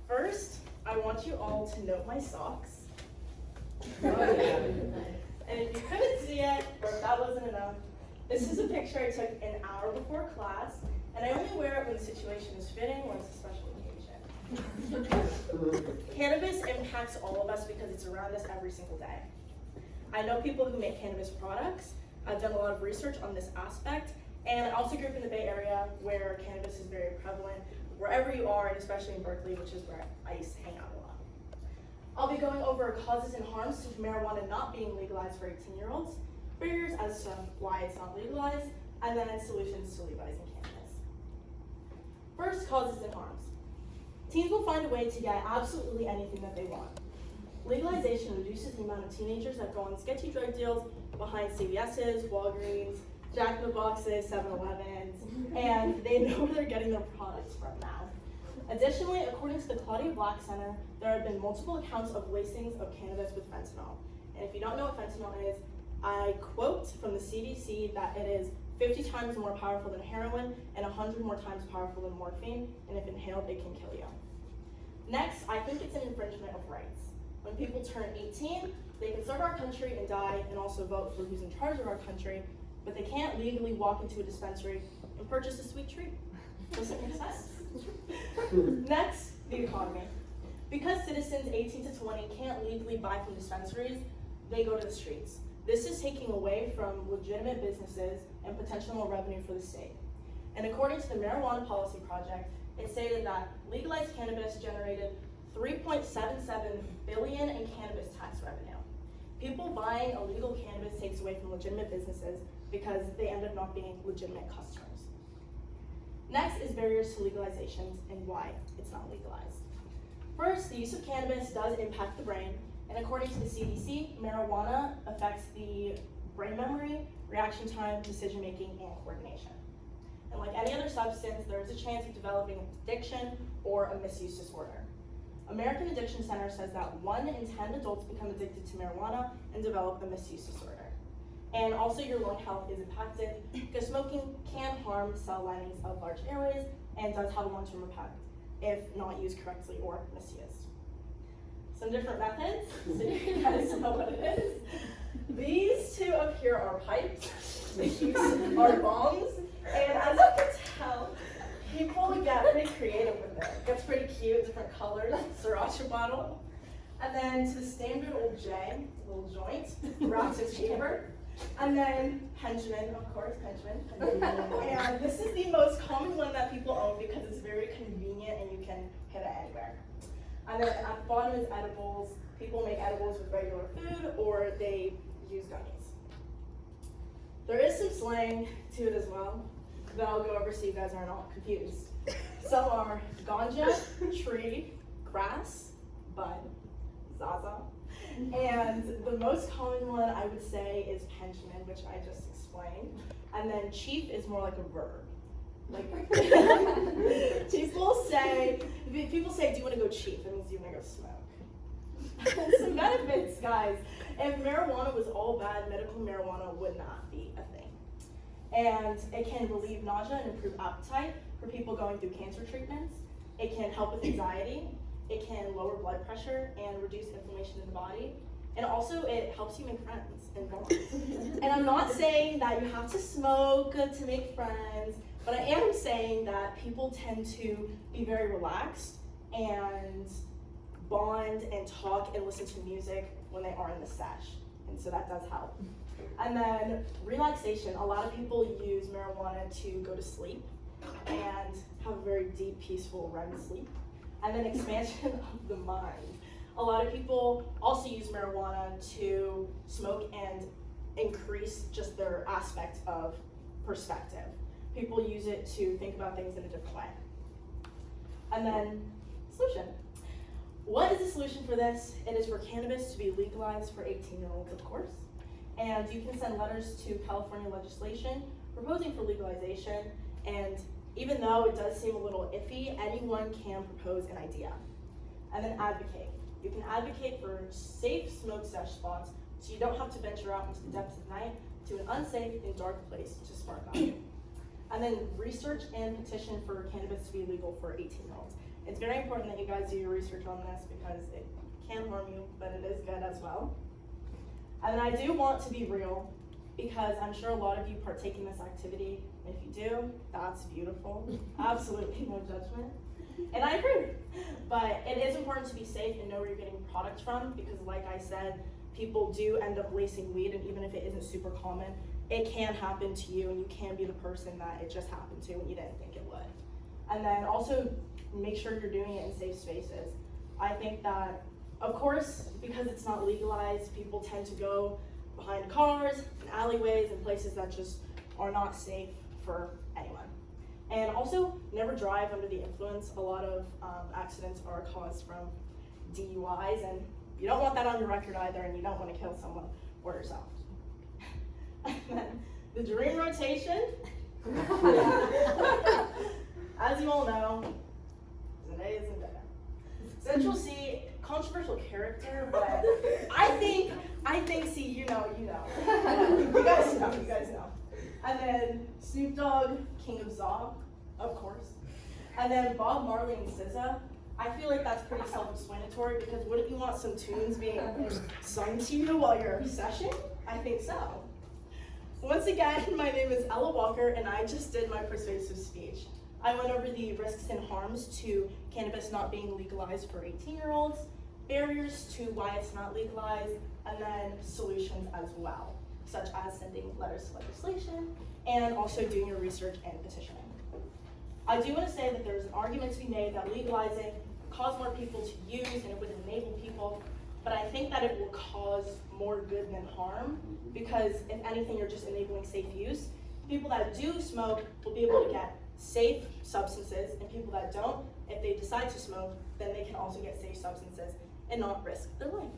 First, I want you all to note my socks. And if you couldn't see it, or if that wasn't enough, this is a picture I took an hour before class, and I only wear it when the situation is fitting or it's a special occasion. Cannabis impacts all of us because it's around us every single day. I know people who make cannabis products. I've done a lot of research on this aspect, and I also grew up in the Bay Area where cannabis is very prevalent, wherever you are, and especially in Berkeley, which is where I used to hang out a lot. I'll be going over causes and harms to marijuana not being legalized for 18-year-olds, barriers as to why it's not legalized, and then solutions to legalizing cannabis. First, causes and harms. Teens will find a way to get absolutely anything that they want. Legalization reduces the amount of teenagers that go on sketchy drug deals behind CVS's, Walgreens, Jack in the Boxes, 7-Elevens, and they know where they're getting their products from now. Additionally, according to the Claudia Black Center, there have been multiple accounts of lacings of cannabis with fentanyl. And if you don't know what fentanyl is, I quote from the CDC that it is 50 times more powerful than heroin and 100 more times powerful than morphine, and if inhaled, it can kill you. Next, I think it's an infringement of rights. When people turn 18, they can serve our country and die and also vote for who's in charge of our country, but they can't legally walk into a dispensary and purchase a sweet treat. Does it make sense? Next, the economy. Because citizens 18 to 20 can't legally buy from dispensaries, they go to the streets. This is taking away from legitimate businesses and potential more revenue for the state. And according to the Marijuana Policy Project, it stated that legalized cannabis generated $3.77 billion in cannabis tax revenue. People buying illegal cannabis takes away from legitimate businesses because they end up not being legitimate customers. Next is barriers to legalization and why it's not legalized. First, the use of cannabis does impact the brain, and according to the CDC, marijuana affects the brain memory, reaction time, decision making, and coordination. And like any other substance, there is a chance of developing addiction or a misuse disorder. American Addiction Center says that 1 in 10 adults become addicted to marijuana and develop a misuse disorder. And also your lung health is impacted because smoking can harm cell linings of large airways and does have a long-term impact if not used correctly or misused. Some different methods, so you guys know what it is. These two up here are pipes, these are bombs, and as you can tell, people get pretty creative with it. It gets pretty cute, different colors, sriracha bottle. And then to the standard old J, little joint, wrapped in paper. And then Benjamin, of course, Benjamin. And this is the most common one that people own because it's very convenient and you can hit it anywhere. And then at the bottom is edibles. People make edibles with regular food or they use gummies. There is some slang to it as well that I'll go over so you guys are not confused. Some are ganja, tree, grass, bud, zaza. And the most common one I would say is penchant, which I just explained. And then chief is more like a verb. Like people say, do you want to go chief? That means you want to go smoke. Some benefits, guys. If marijuana was all bad, medical marijuana would not be a thing. And it can relieve nausea and improve appetite for people going through cancer treatments. It can help with anxiety. It can lower blood pressure and reduce inflammation in the body. And also it helps you make friends and bonds. And I'm not saying that you have to smoke to make friends, but I am saying that people tend to be very relaxed and bond and talk and listen to music when they are in the sesh. And so that does help. And then relaxation. A lot of people use marijuana to go to sleep and have a very deep, peaceful REM sleep. And then expansion of the mind. A lot of people also use marijuana to smoke and increase just their aspect of perspective. People use it to think about things in a different way. And then solution. What is the solution for this? It is for cannabis to be legalized for 18-year-olds, of course. And you can send letters to California legislation proposing for legalization. And even though it does seem a little iffy, anyone can propose an idea. And then advocate. You can advocate for safe smoke sesh spots so you don't have to venture out into the depths of night to an unsafe and dark place to spark up. And then research and petition for cannabis to be legal for 18-year-olds. It's very important that you guys do your research on this because it can harm you, but it is good as well. And then I do want to be real because I'm sure a lot of you partake in this activity. If you do, that's beautiful. Absolutely no judgment. And I agree. But it is important to be safe and know where you're getting products from because like I said, people do end up lacing weed, and even if it isn't super common, it can happen to you, and you can be the person that it just happened to when you didn't think it would. And then also make sure you're doing it in safe spaces. I think that, of course, because it's not legalized, people tend to go behind cars, and alleyways, and places that just are not safe for anyone. And also, never drive under the influence. A lot of accidents are caused from DUIs, and you don't want that on your record either, and you don't want to kill someone or yourself. And then the dream rotation. As you all know, Zendaya is Zendaya. Central C, controversial character, but I think, see, you know. You guys know. And then Snoop Dogg, King of Zog, of course. And then Bob Marley and SZA. I feel like that's pretty self-explanatory because wouldn't you want some tunes being sung to you while you're session? I think so. Once again, my name is Ella Walker and I just did my persuasive speech. I went over the risks and harms to cannabis not being legalized for 18-year-olds, barriers to why it's not legalized, and then solutions as well, such as sending letters to legislation and also doing your research and petitioning. I do want to say that there's an argument to be made that legalizing cause more people to use and it would enable people, but I think that it will cause more good than harm because if anything, you're just enabling safe use. People that do smoke will be able to get safe substances, and people that don't, if they decide to smoke, then they can also get safe substances and not risk their life.